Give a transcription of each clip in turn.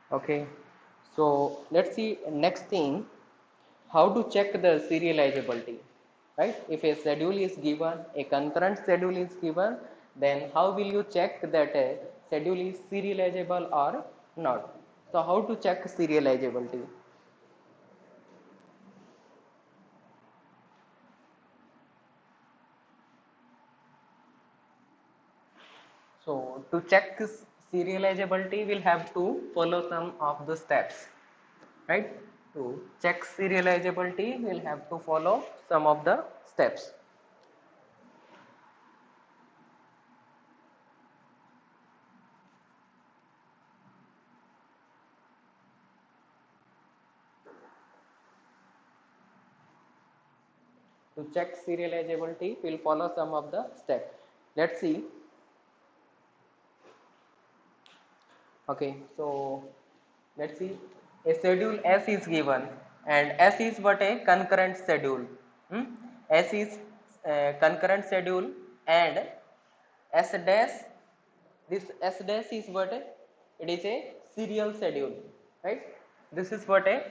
Okay, so let's see next thing, how to check the serializability, right? If a schedule is given, a concurrent schedule is given, then how will you check that a schedule is serializable or not? So how to check serializability? So to check this serializability, we'll have to follow some of the steps, right? To check serializability, we'll have to follow some of the steps. To check serializability, we'll follow some of the steps. Let's see. Okay, so let's see. A schedule S is given, and S is what a concurrent schedule. Hmm? S is concurrent schedule, and S dash, this S dash is what it is a serial schedule, right? This is what a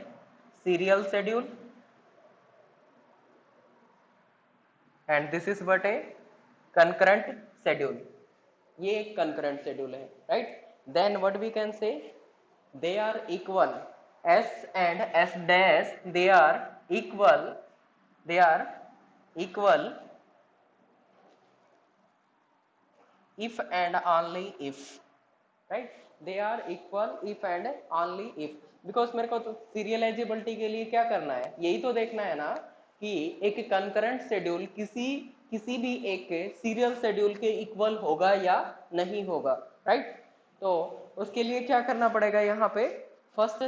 serial schedule, and this is what a concurrent schedule. ये एक concurrent schedule है, right? Then what we can say, they are equal. S and S dash, they are equal. They are equal if and only if, right? They are equal if and only if. Because मेरे को तो serialisability के लिए क्या करना है, यही तो देखना है ना कि एक कंकरेंट शेड्यूल किसी किसी भी एक सीरियल शेड्यूल के इक्वल होगा या नहीं होगा, राइट? तो उसके लिए क्या करना पड़ेगा, यहाँ पे फर्स्ट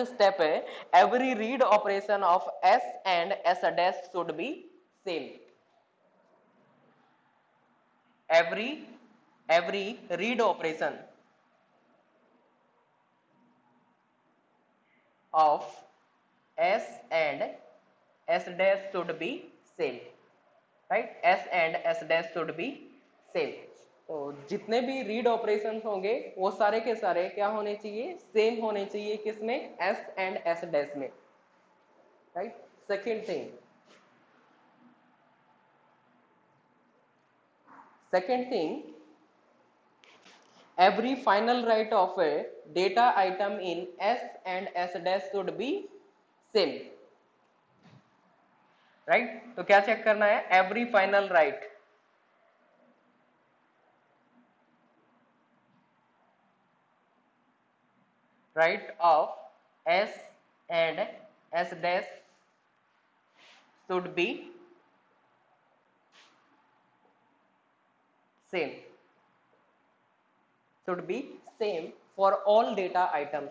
स्टेप है, every read operation of S and S dash should be same. Every read operation of S and S dash should be same, right? S and S dash should be same. तो जितने भी read operation होंगे वो सारे के सारे क्या होने चाहिए, सेम होने चाहिए. किसमें? S and S dash में, right? Second thing, every final write of a data item in S and S dash should be same, right? तो क्या चेक करना है, every final write of S and S dash should be same, should be same for all data items.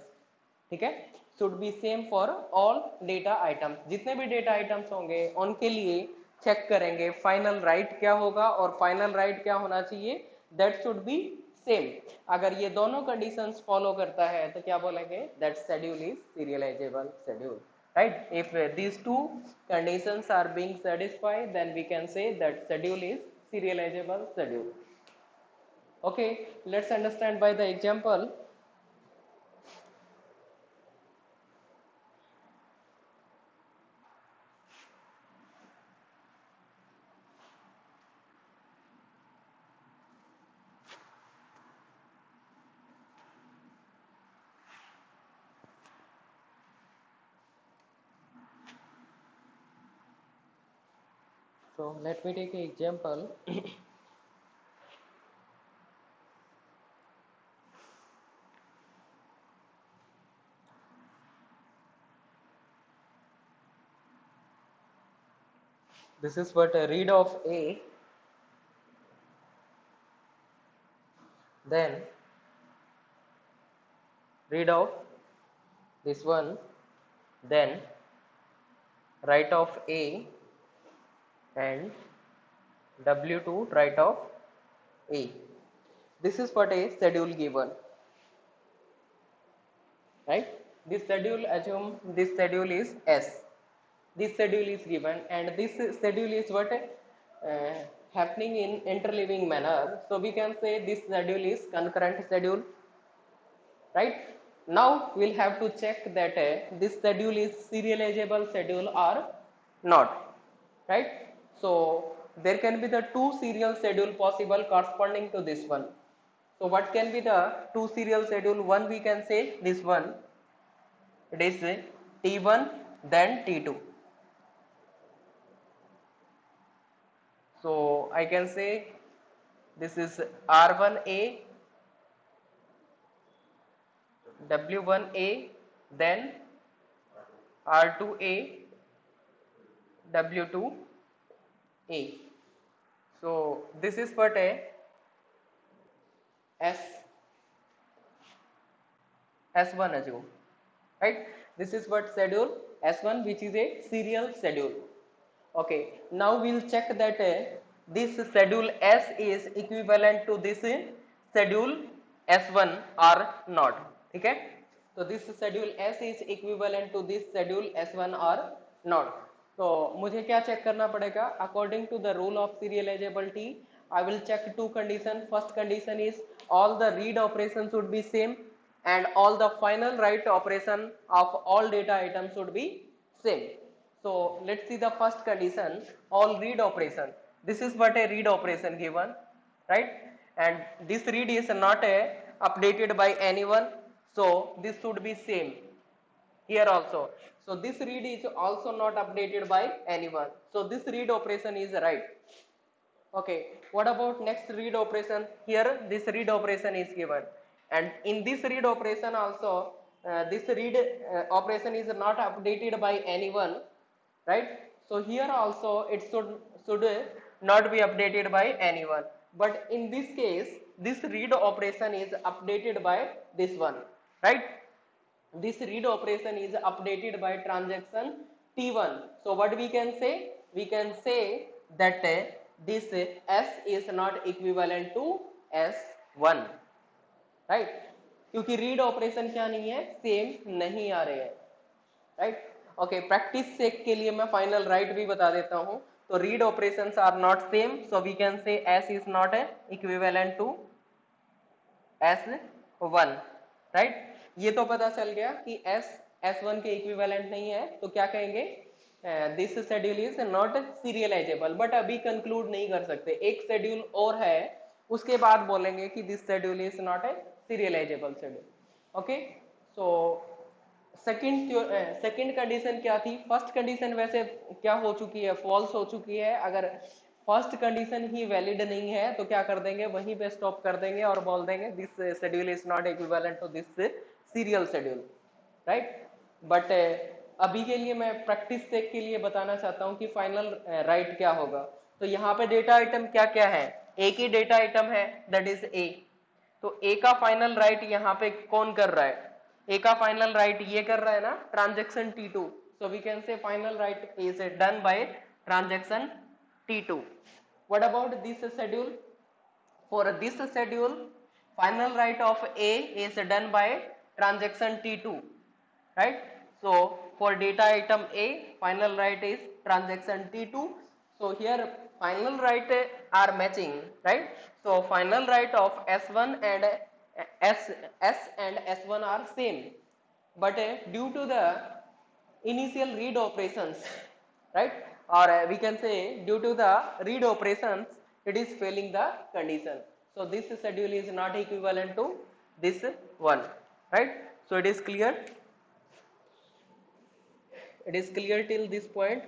ठीक है, should be same for all data items. जितने भी data items होंगे उनके लिए चेक करेंगे फाइनल राइट क्या होगा और फाइनल राइट क्या होना चाहिए, दैट शुड बी सेम. अगर ये दोनों कंडीशंस फॉलो करता है तो क्या बोलेंगे, that schedule is serialisable schedule, right? If these two conditions are being satisfied, then we can say that schedule is serializable schedule. Okay, let's understand by the example. So let me take an example. This is what a read of A, then read of this one, then write of A, and W2 write of A. This is what a schedule given, right? This schedule, assume this schedule is S. This schedule is given, and this schedule is what happening in interleaving manner. So we can say this schedule is concurrent schedule, right? Now we'll have to check that this schedule is serializable schedule or not, right? So there can be the two serial schedule possible corresponding to this one. So what can be the two serial schedule? One we can say this one, it is T1 then T2. So I can say this is R1A, W1A, then R2A, W2A. So this is what a S S1 assume, right? This is what schedule S1, which is a serial schedule. Okay, now we'll check that this schedule S is equivalent to this schedule S1 or not. Okay, so this schedule S is equivalent to this schedule S1 or not. तो मुझे क्या check करना पड़ेगा? According to the rule of serializability, I will check two conditions. First condition is all the read operations should be same and all the final write operation of all data items should be same. So let's see the first condition, all read operation. This is what a read operation given, right? And this read is not updated by anyone, so this should be same here also. So this read is also not updated by anyone, so this read operation is right. Okay, what about next read operation? Here this read operation is given, and in this read operation also this read operation is not updated by anyone, right? So here also it should not be updated by anyone, but in this case this read operation is updated by this one, right? This read operation is updated by transaction T1. So what we can say? We can say that this S is not equivalent to S1, right? क्योंकि read operation क्या नहीं है, same नहीं आ रहे हैं, right? Okay, practice sake के लिए मैं final write भी बता देता हूँ. तो read operations are not same, so we can say S is not equivalent to S1, right? ये तो पता चल गया कि S1 के इक्विवेलेंट नहीं है, तो क्या कहेंगे? This schedule is not serialisable. But अभी कंक्लूड नहीं कर सकते, एक शेड्यूल और है, उसके बाद बोलेंगे कि this schedule is not a serialisable schedule. Okay, so second condition क्या थी? फर्स्ट कंडीशन वैसे क्या हो चुकी है? फॉल्स हो चुकी है. अगर फर्स्ट कंडीशन ही वैलिड नहीं है तो क्या कर देंगे? वहीं पे स्टॉप कर देंगे और बोल देंगे this schedule is not equivalent to this serial schedule, right? But अभी के लिए मैं प्रैक्टिस सेक के लिए बताना चाहता हूँ कि फाइनल राइट क्या होगा. तो यहाँ पे डेटा आइटम क्या क्या है? एक ही डेटा आइटम है, दैट इज ए. तो ए का फाइनल राइट यहाँ पे कौन कर रहा है? ए का फाइनल राइट ये कर रहा है ना, transaction T2. So we can say final write is done by transaction T2. What about this schedule? For this schedule, final write of A is done by transaction T2, right? So for data item A, final write is transaction T2. So here final write are matching, right? So final write of S1 and S and S1 are same, but due to the initial read operations, right? Or we can say due to the read operations, it is failing the condition. So this schedule is not equivalent to this one, right? So it is clear. It is clear till this point.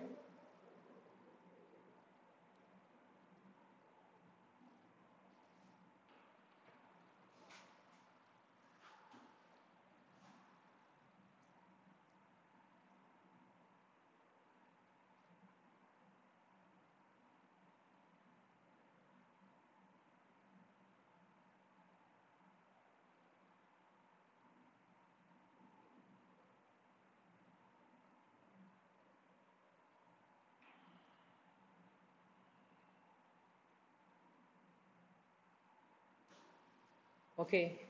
Okay.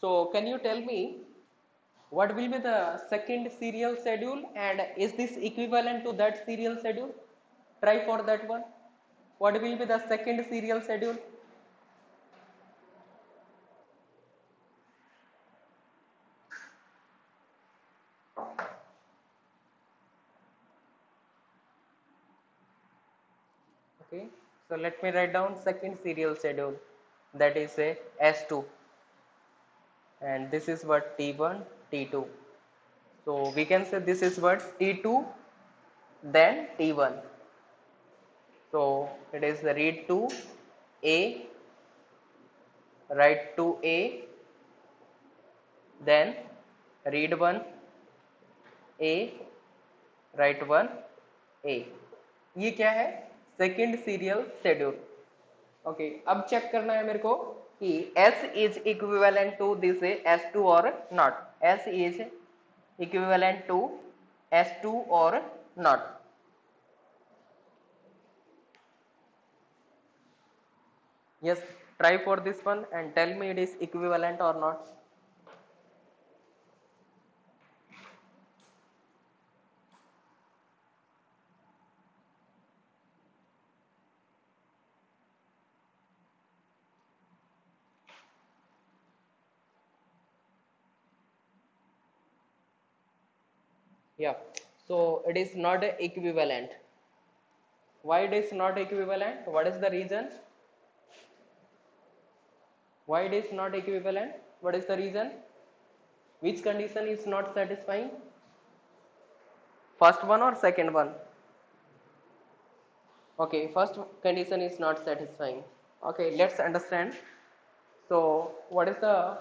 So can you tell me what will be the second serial schedule, and is this equivalent to that serial schedule? Try for that one. What will be the second serial schedule? Okay, so let me write down second serial schedule, that is a S2, and this is what T1, T2. So we can say this is what T2, then T1. So it is the read to A, write to A, then read 1 A, write 1 A. ये क्या है? Second serial schedule. Okay, अब check करना है मेरे को कि S is equivalent to this S2 or not. S is equivalent to S2 or not. Yes, try for this one and tell me it is equivalent or not. Yeah, so it is not equivalent. Why it is not equivalent? What is the reason? Why it is not equivalent? What is the reason? Which condition is not satisfying? First one or second one? Okay, first condition is not satisfying. Okay, let's understand. So, what is the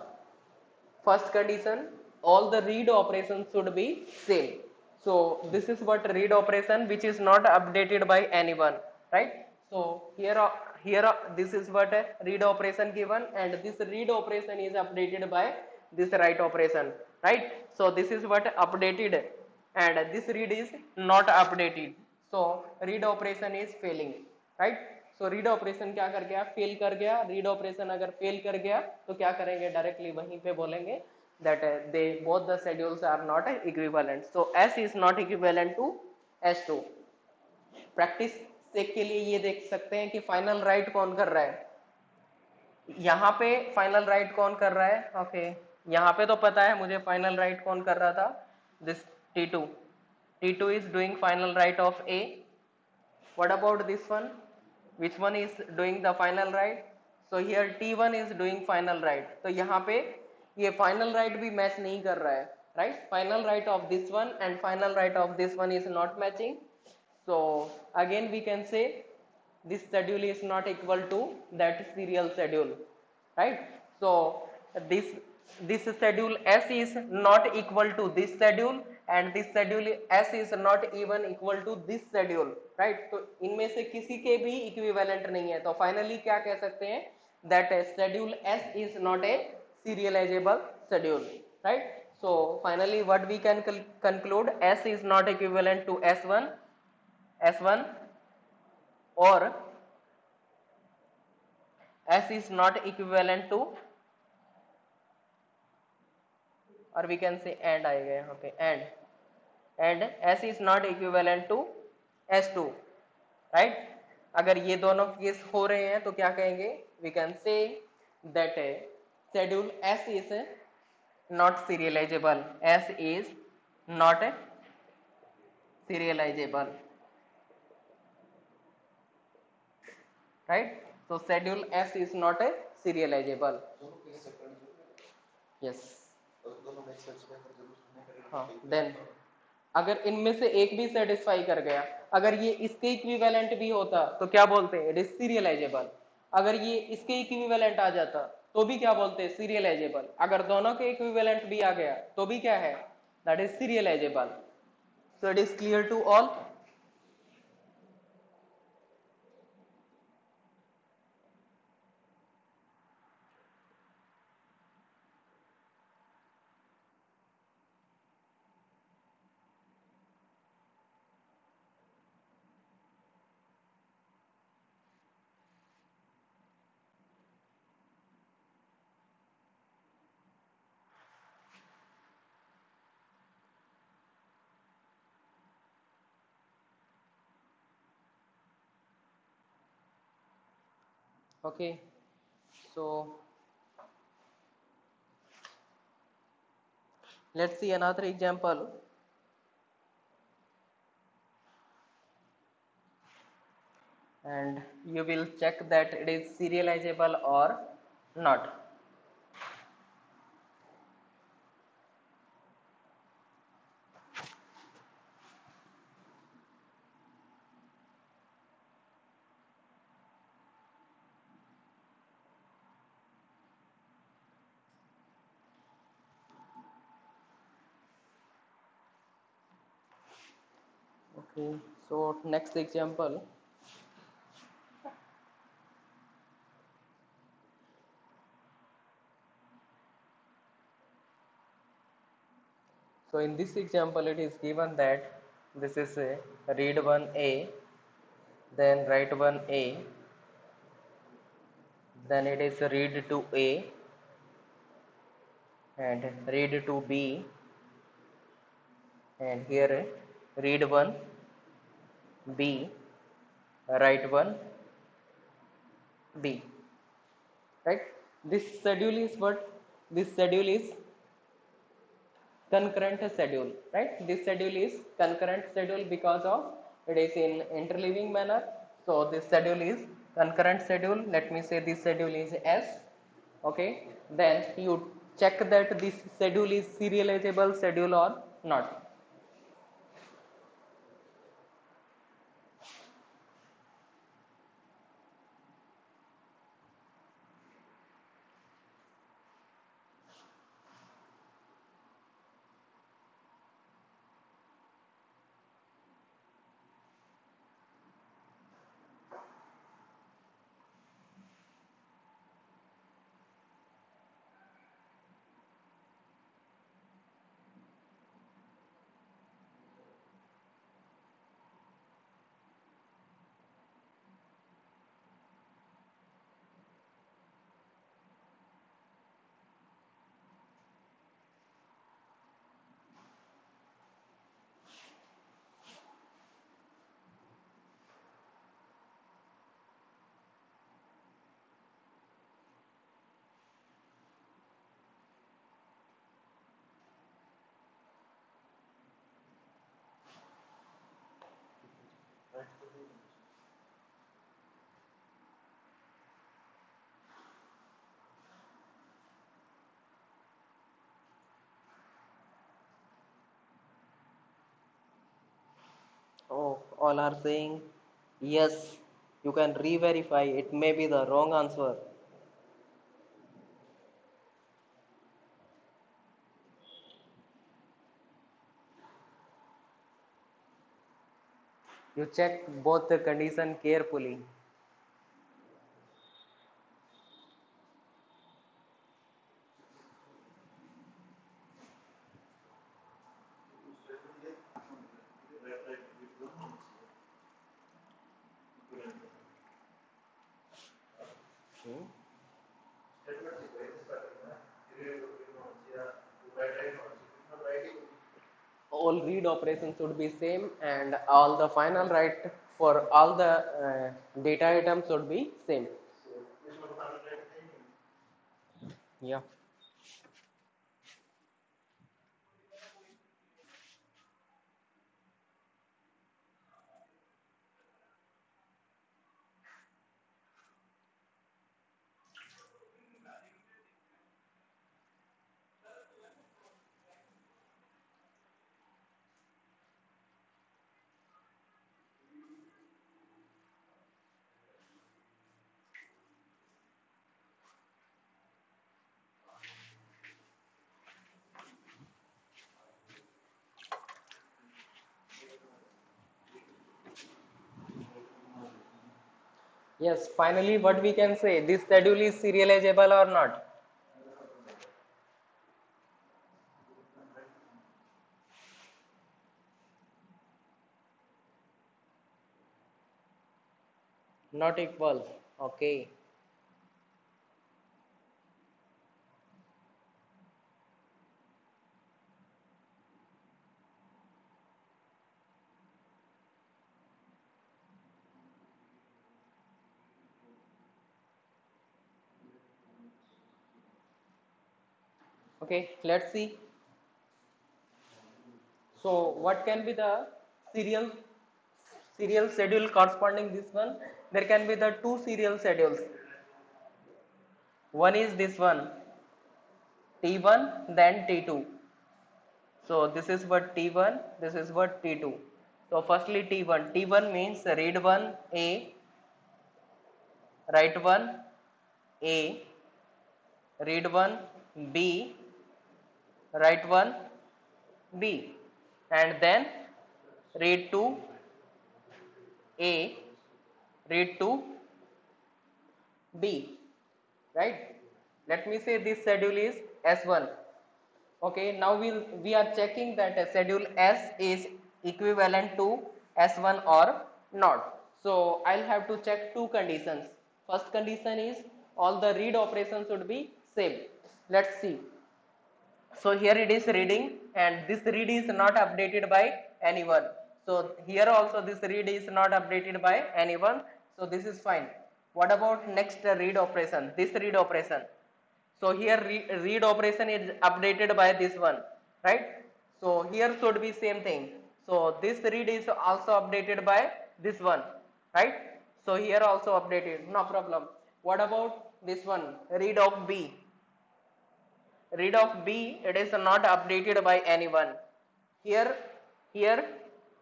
first condition? All the read operations should be same. So, this is what read operation which is not updated by anyone, right? So, here this is what read operation given, and this read operation is updated by this write operation, right? So, this is what updated, and this read is not updated. So, read operation is failing, right? So read operation क्या कर गया? Fail कर गया. Read operation अगर fail कर गया तो क्या करेंगे? डायरेक्टली वहीं पे बोलेंगे that they both the schedules are not equivalent. So S is not equivalent to S2. Practice check के लिए ये देख सकते हैं कि फाइनल राइट कौन कर रहा है. यहाँ पे फाइनल राइट कौन कर रहा है? ओके, यहाँ पे तो पता है मुझे फाइनल राइट कौन कर रहा था. This T2. T2 is doing final write of A. What about this one? Which one is doing the final write? So here T1 is doing final write. तो यहाँ पे ये final write भी match नहीं कर रहा है, right? Final write of this one and final write of this one is not matching. So again we can say this schedule is not equal to that serial schedule, right? So this schedule S is not equal to this schedule, and this schedule S is not even equal to this schedule, right? तो इनमें से किसी के भी equivalent नहीं है. तो finally क्या कह सकते हैं? that schedule S is not a serializable schedule, right? So finally what we can conclude, S is not equivalent to S1, or S is not equivalent to, or we can say and आएगा यहाँ पे, and S is not equivalent to S2, right? अगर ये दोनों case हो रहे हैं तो क्या कहेंगे? We can say that schedule S is not serializable. S is not serializable, right? So schedule S is not a serializable. Yes. हाँ, then अगर इनमें से एक भी सेटिस्फाई कर गया, अगर ये इसके इक्विवेलेंट भी होता तो क्या बोलते हैं? It is serialisable. अगर ये इसके इक्विवेलेंट आ जाता तो भी क्या बोलते हैं? सीरियलाइजेबल. अगर दोनों के इक्विवेलेंट भी आ गया तो भी क्या है? That is serializable. So it is clear to all. Okay, so let's see another example. and you will check that it is serializable or not. Okay, so next example. So in this example, it is given that this is a read one A, then write one A, then it is read to A and read to B, and here read one B, write one B. Right? This schedule is what? This schedule is concurrent schedule, right? This schedule is concurrent schedule because of it is in interleaving manner. So this schedule is concurrent schedule. Let me say this schedule is S. Okay, then you check that this schedule is serializable schedule or not. Oh, all are saying yes. You can re-verify. It may be the wrong answer. You check both the condition carefully. Hmm? All read operations should be same, and all the final write for all the data items should be same. Yeah. Yes, finally what we can say, this schedule is serializable or not? Not equals. Okay. Okay, let's see. So what can be the serial serial schedule corresponding this one, there can be the two serial schedules. One is this one, T1 then T2. So this is what T1, this is what T2. So firstly T1, T1 means read one A, write one A, read one B, write one B, and then read two A, read two B, right? Let me say this schedule is S1. Okay, now we are checking that schedule S is equivalent to S1 or not. So I'll have to check two conditions. First condition is all the read operations should be same. Let's see. So here it is reading, and this read is not updated by anyone. So here also this read is not updated by anyone. So this is fine. What about next read operation? This read operation. So here read operation is updated by this one, right? So here should be same thing. So this read is also updated by this one, right? So here also updated, no problem. What about this one, read of B? Read of B, it is not updated by anyone. Here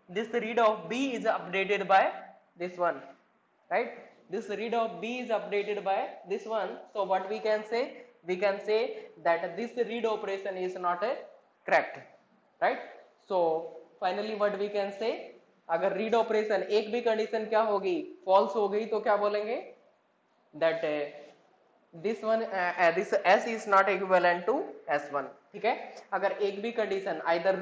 this read of B is updated by this one, right? This read of B is updated by this one. So what we can say? We can say that this read operation is not correct, right? So finally what we can say? अगर read operation एक भी condition क्या होगी, false हो गई तो क्या बोलेंगे? That this one this S is not equivalent to S1. ठीक है, अगर एक भी कंडीशन either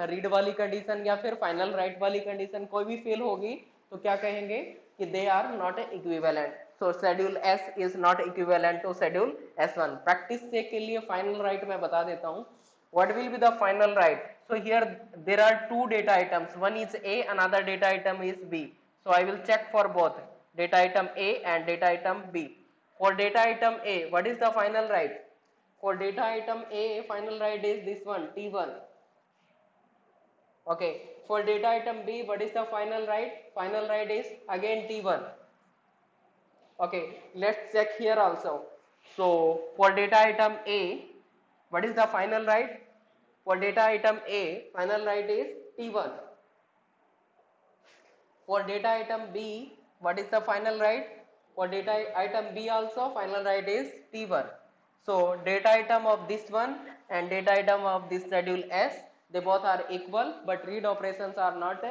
read वाली कंडीशन या फिर फाइनल राइट वाली कंडीशन कोई भी फेल होगी तो क्या कहेंगे कि they are not equivalent. So schedule S is not equivalent to schedule S1. Practice से के लिए फाइनल राइट मैं बता देता हूँ. What will be the final right? So here there are two data items. One is A, another data item is B. So I will check for both data item A and data item B. For data item A, what is the final right? For data item A, final right is this one, T1. Okay. For data item B, what is the final right? Final right is again T1. Okay. Let's check here also. So for data item A, what is the final right? For data item A, final right is T1. For data item B, what is the final right? For data item B also, final right is T1. So data item of this one and data item of this schedule S, they both are equal, but read operations are not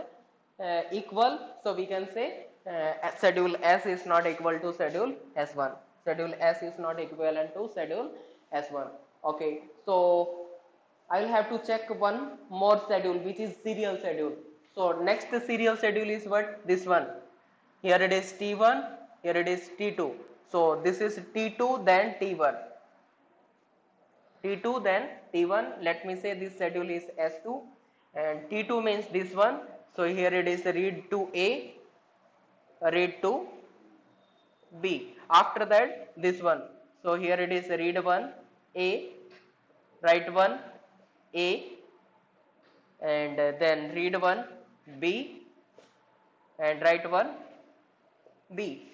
equal. So we can say schedule S is not equal to schedule S1. Schedule S is not equivalent to schedule S1. Okay, so I will have to check one more schedule, which is serial schedule. So next serial schedule is what? This one. Here it is T1, here it is T2. So this is T2 then T1. T2 then T1. Let me say this schedule is S2 and T2 means this one. So here it is read to A, read to B. After that this one. So here it is read 1 A, write 1 A, and then read 1 B and write 1 B.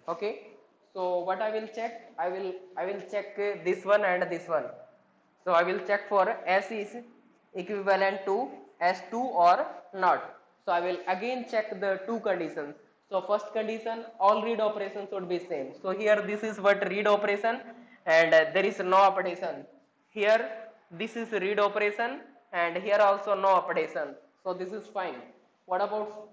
Okay. So what I will check? I will check this one and this one. So I will check for S is equivalent to S2 or not. So I will again check the two conditions. So first condition, all read operations should be same. So here this is what read operation and there is no operation. Here this is read operation and here also no operation. So this is fine. What about